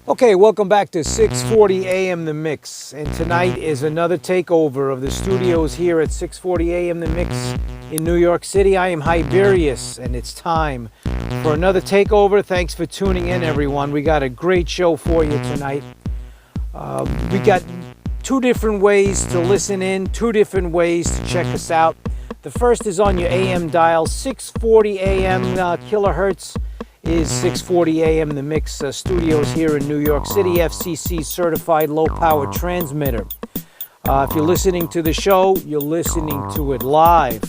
Okay, welcome back to 6:40 a.m. The Mix, and tonight is another takeover of the studios here at 6:40 a.m. The Mix in New York City. I am Hibirius, and it's time for another takeover. Thanks for tuning in, everyone. We got a great show for you tonight. We got two different ways to listen in, two different ways to check us out. The first is on your AM dial, 6:40 a.m. kilohertz. Is 6:40 a.m. The Mix studios here in New York City, FCC certified low power transmitter. If you're listening to the show, you're listening to it live.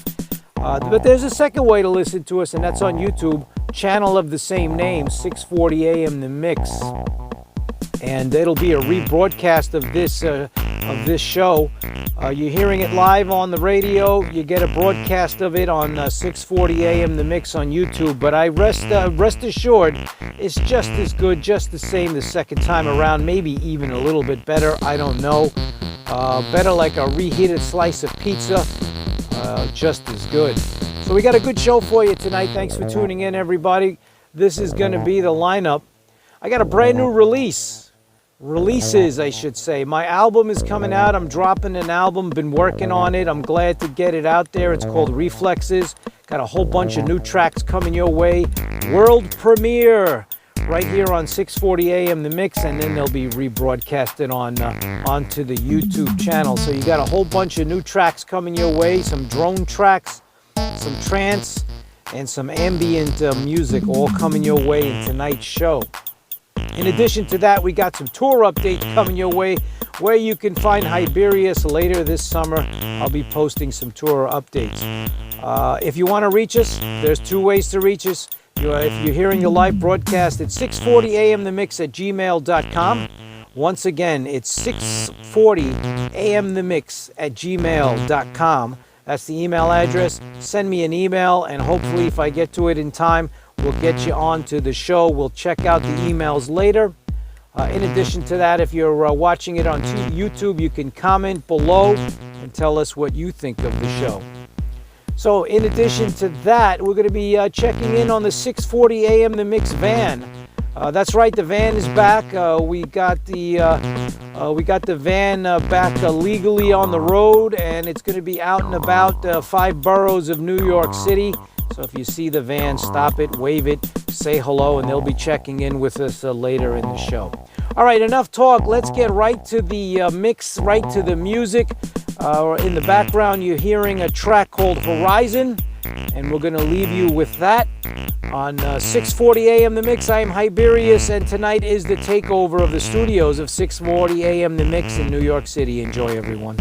But there's a second way to listen to us, and that's on YouTube, channel of the same name, 6:40 a.m. The Mix. And it'll be a rebroadcast of this show. You're hearing it live on the radio. You get a broadcast of it on 6:40 a.m. The Mix on YouTube. But I rest assured, it's just as good, just the same the second time around. Maybe even a little bit better. I don't know. Better like a reheated slice of pizza. Just as good. So we got a good show for you tonight. Thanks for tuning in, everybody. This is going to be the lineup. I got a brand new releases, I should say. My album is coming out. I'm dropping an album, been working on it. I'm glad to get it out there. It's called Reflexes. Got a whole bunch of new tracks coming your way. World premiere right here on 6:40 a.m. The Mix, and then they'll be rebroadcasted onto the YouTube channel. So you got a whole bunch of new tracks coming your way, some drone tracks, some trance, and some ambient music all coming your way in tonight's show. In addition to that, we got some tour updates coming your way where you can find Hibirius later this summer. I'll be posting some tour updates. If you want to reach us, there's two ways to reach us. If you're hearing your live broadcast, it's 6:40 a.m. The Mix at gmail.com. Once again, it's 6:40 a.m. The Mix at gmail.com. That's the email address. Send me an email, and hopefully if I get to it in time, we'll get you on to the show. We'll check out the emails later. In addition to that, if you're watching it on YouTube, you can comment below and tell us what you think of the show. So in addition to that, we're going to be checking in on the 6:40 a.m. The Mix van. That's right, the van is back. We got the van back legally on the road, and it's going to be out and about 5 boroughs of New York City. So if you see the van, stop it, wave it, say hello, and they'll be checking in with us later in the show. All right, enough talk. Let's get right to the mix, right to the music. In the background, you're hearing a track called Horizon, and we're going to leave you with that on 6:40 a.m. The Mix. I am Hibirius, and tonight is the takeover of the studios of 6:40 a.m. The Mix in New York City. Enjoy, everyone.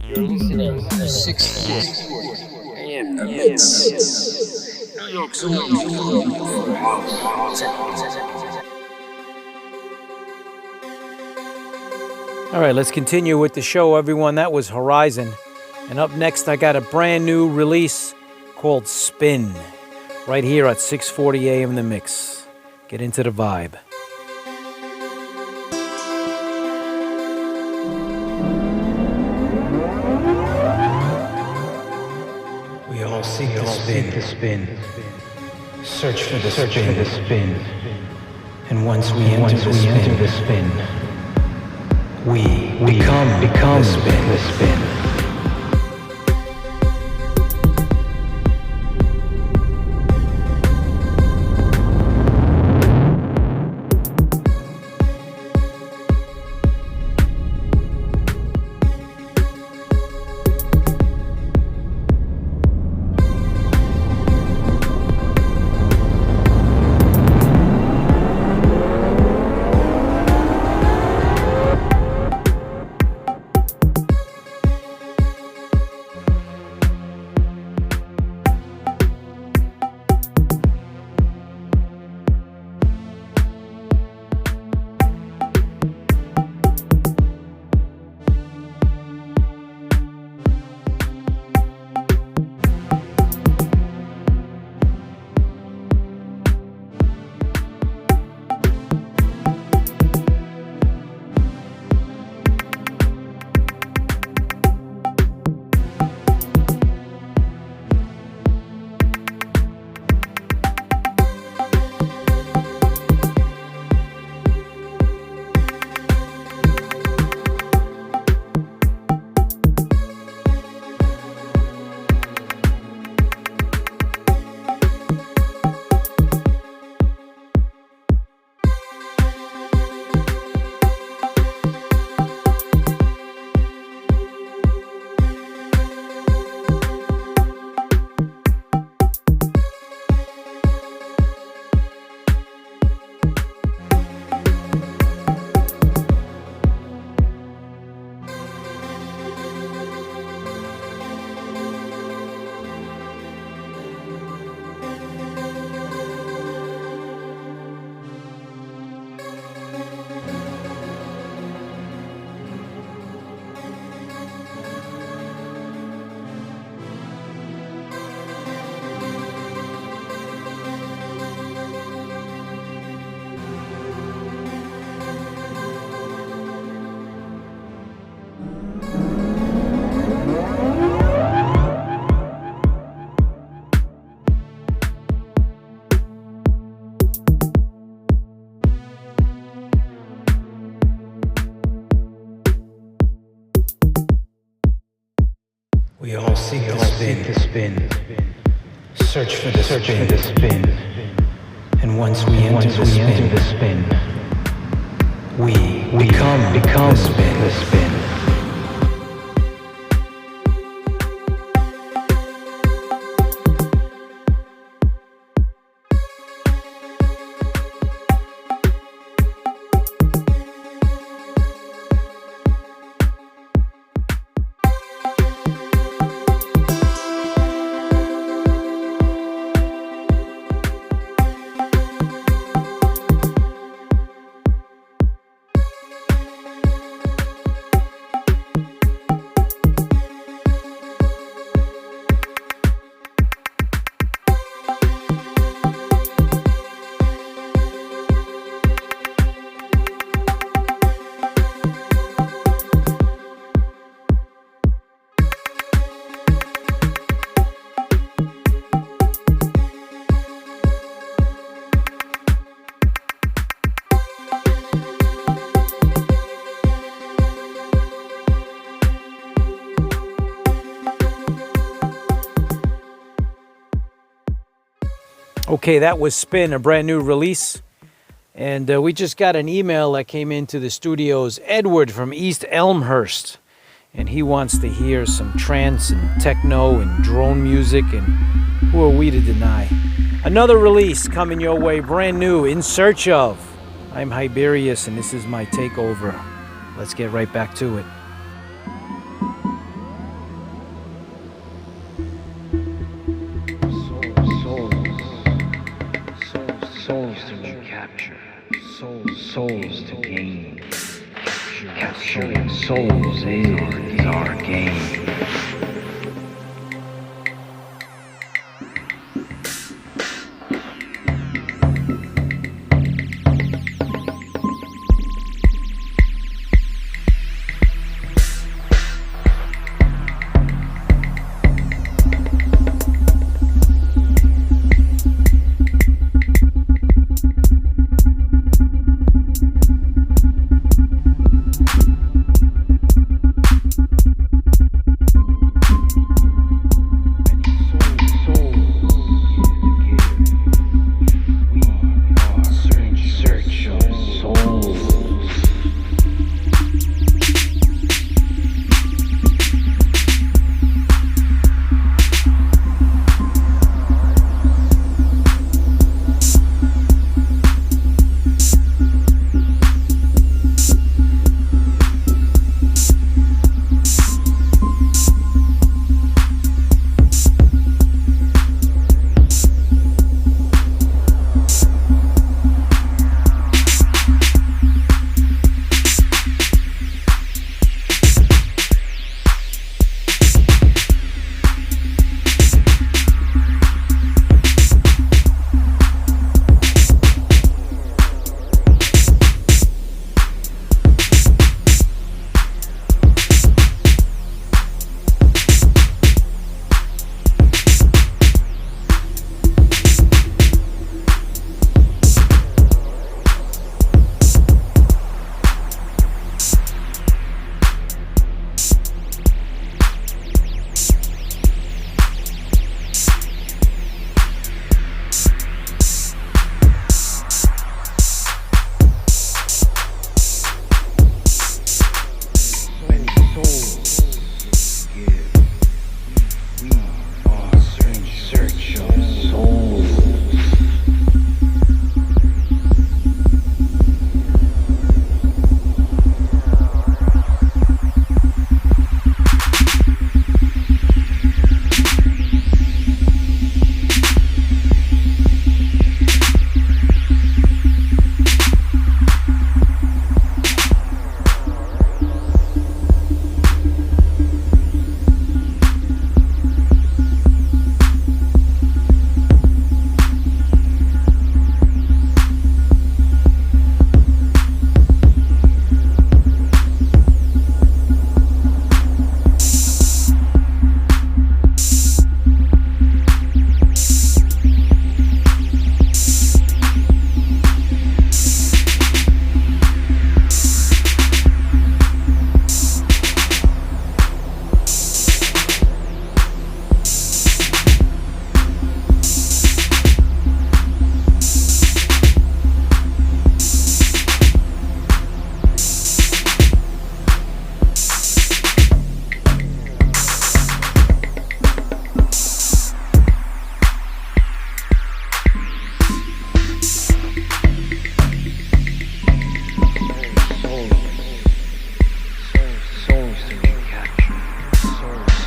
You're listening to 6:40 a.m. The Mix. New York's only for house. All right, let's continue with the show, everyone. That was Horizon. And up next, I got a brand new release called Spin, right here at 6:40 a.m. The Mix. Get into the vibe. We all seek the spin. Search for the spin. And once we enter the spin, we become the spin. We all seek the spin. Search for the spin. And once we enter the spin, we become the spin. Okay, that was Spin, a brand new release. And we just got an email that came into the studios. Edward from East Elmhurst. And he wants to hear some trance and techno and drone music. And who are we to deny? Another release coming your way, brand new, In Search Of. I'm Hibirius, and this is my Takeover. Let's get right back to it. Souls to recapture, souls to gain. Capturing souls is our game.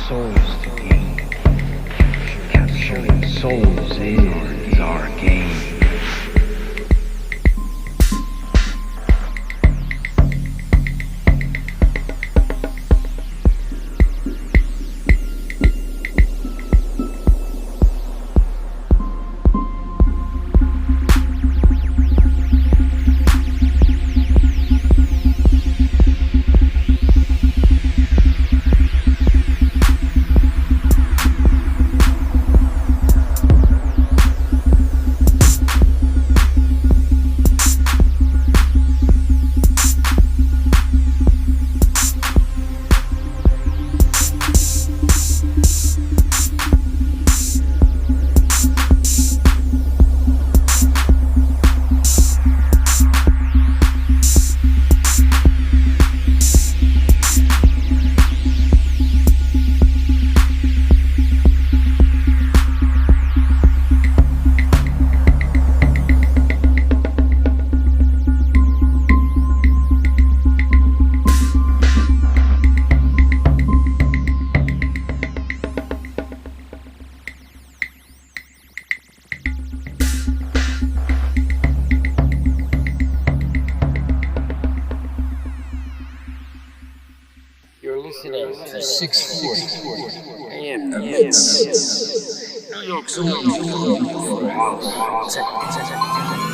souls to gain. Capturing souls is our game. You're listening to 640 AM The Mix. New York's only forum for house, techno.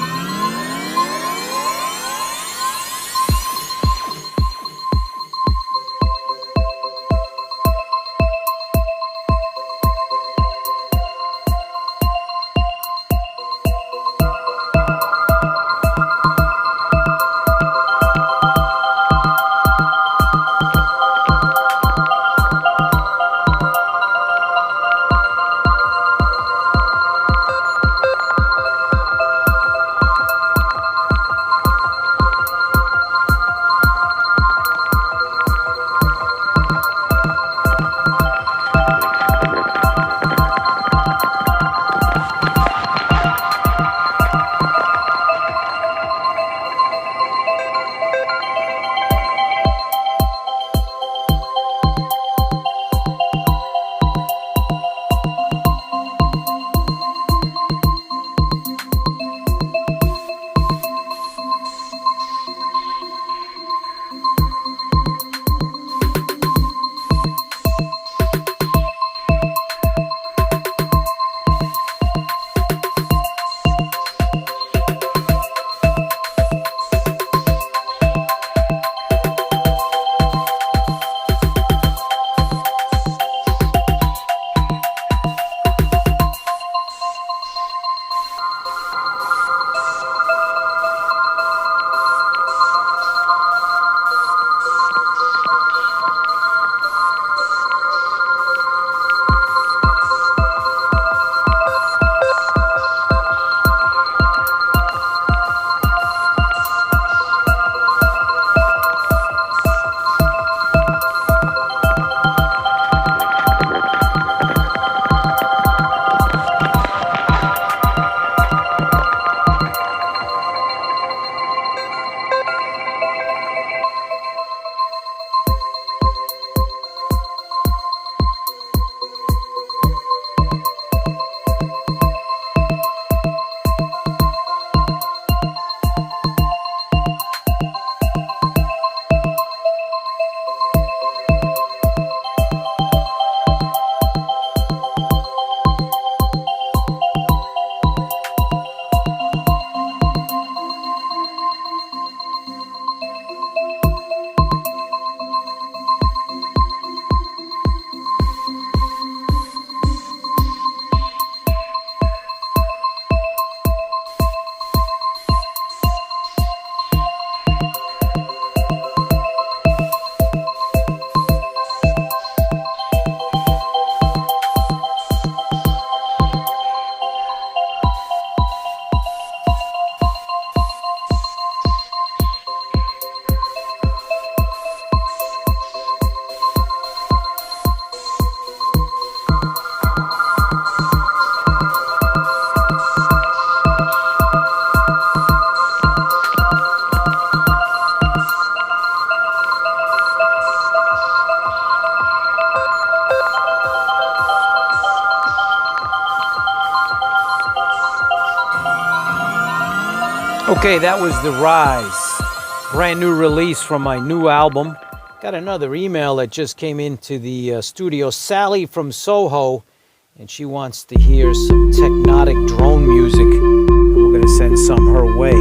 Okay, that was The Rise, brand new release from my new album. Got another email that just came into the studio, Sally from Soho, and she wants to hear some technotic drone music, and we're going to send some her way.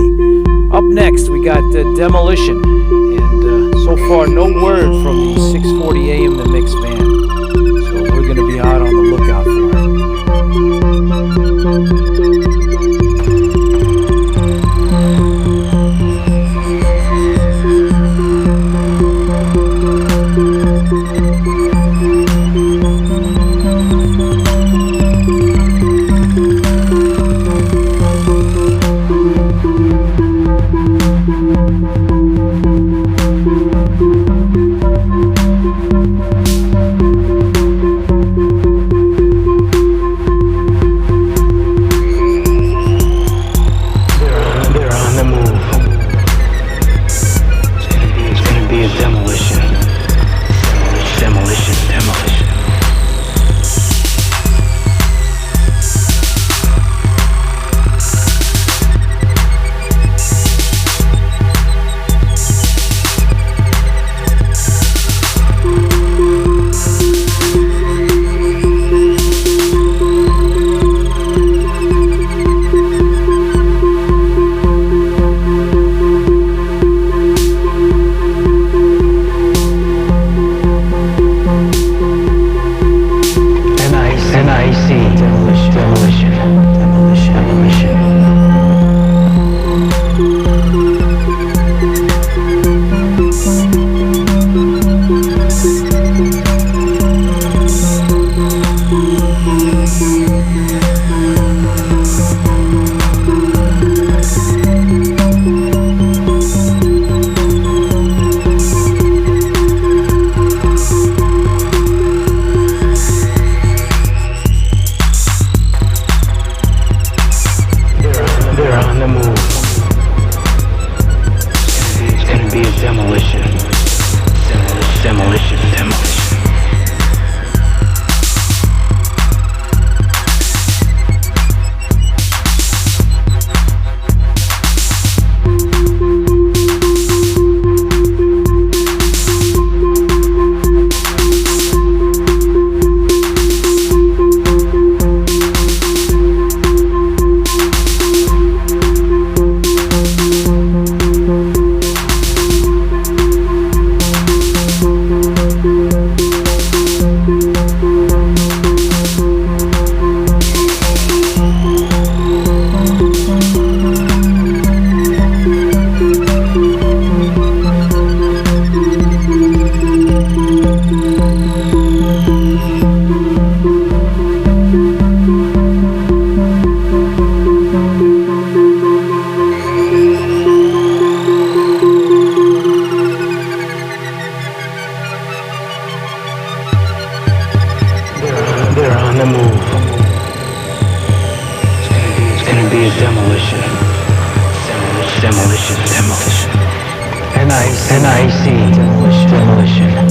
Up next, we got Demolition, and so far no word from the 640 AM The Mix band, so we're going to be out on the lookout for it. NYC, demolition.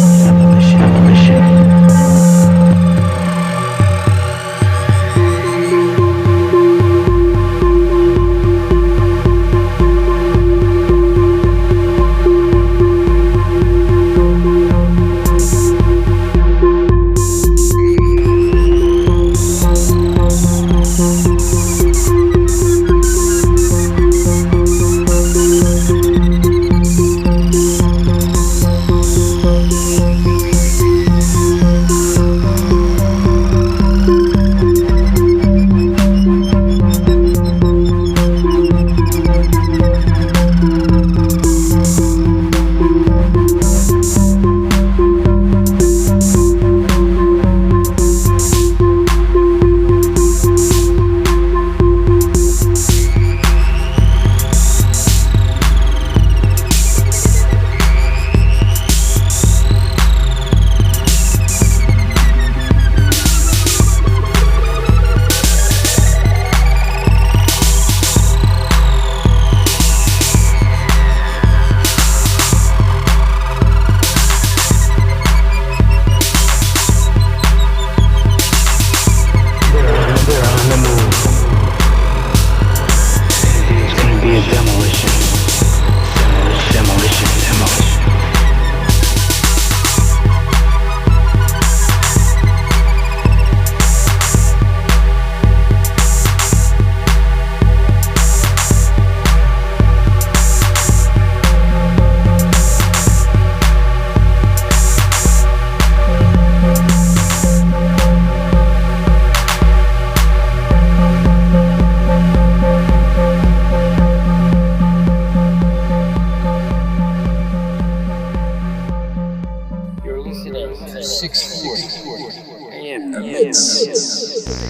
to 640 AM the mix.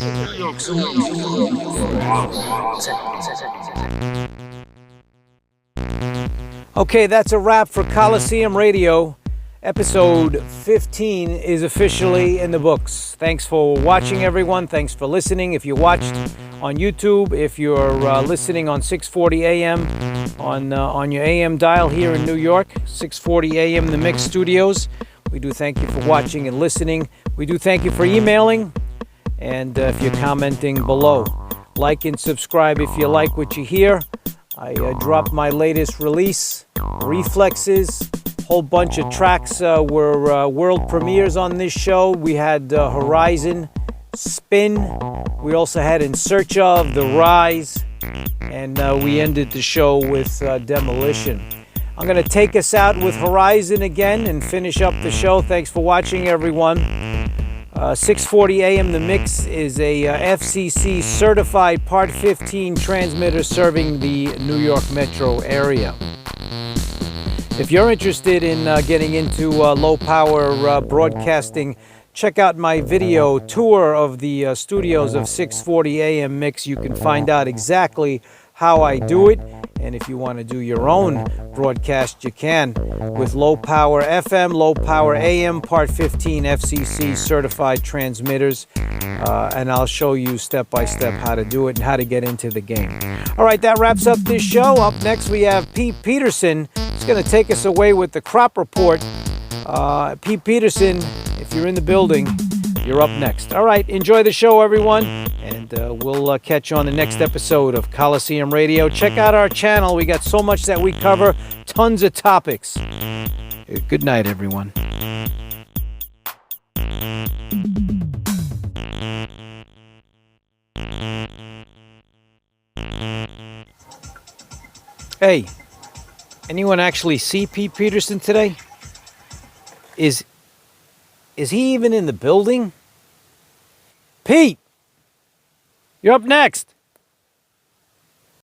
New York's only home for house techno. Okay, that's a wrap for Coliseum Radio. Episode 15 is officially in the books. Thanks for watching, everyone. Thanks for listening. If you watched on YouTube, if you're listening on 640 AM on your AM dial here in New York, 640 AM The Mix Studios, we do thank you for watching and listening. We do thank you for emailing, and if you're commenting below. Like and subscribe if you like what you hear. I dropped my latest release, Reflexes. Whole bunch of tracks were world premieres on this show. We had Horizon, Spin. We also had In Search Of, The Rise. And we ended the show with Demolition. I'm going to take us out with Horizon again and finish up the show. Thanks for watching, everyone. 640 AM The Mix is a FCC certified Part 15 transmitter serving the New York metro area. If you're interested in getting into low power broadcasting, check out my video tour of the studios of 640 AM Mix. You can find out exactly how I do it. And if you want to do your own broadcast, you can with low power FM, low power AM, Part 15 FCC certified transmitters. And I'll show you step by step how to do it and how to get into the game. All right, that wraps up this show. Up next, we have Pete Peterson. He's going to take us away with the crop report. Pete Peterson, if you're in the building, you're up next. All right, enjoy the show, everyone. And we'll catch you on the next episode of Coliseum Radio. Check out our channel. We got so much that we cover. Tons of topics. Good night, everyone. Hey, anyone actually see Pete Peterson today? Is he even in the building? Pete, you're up next.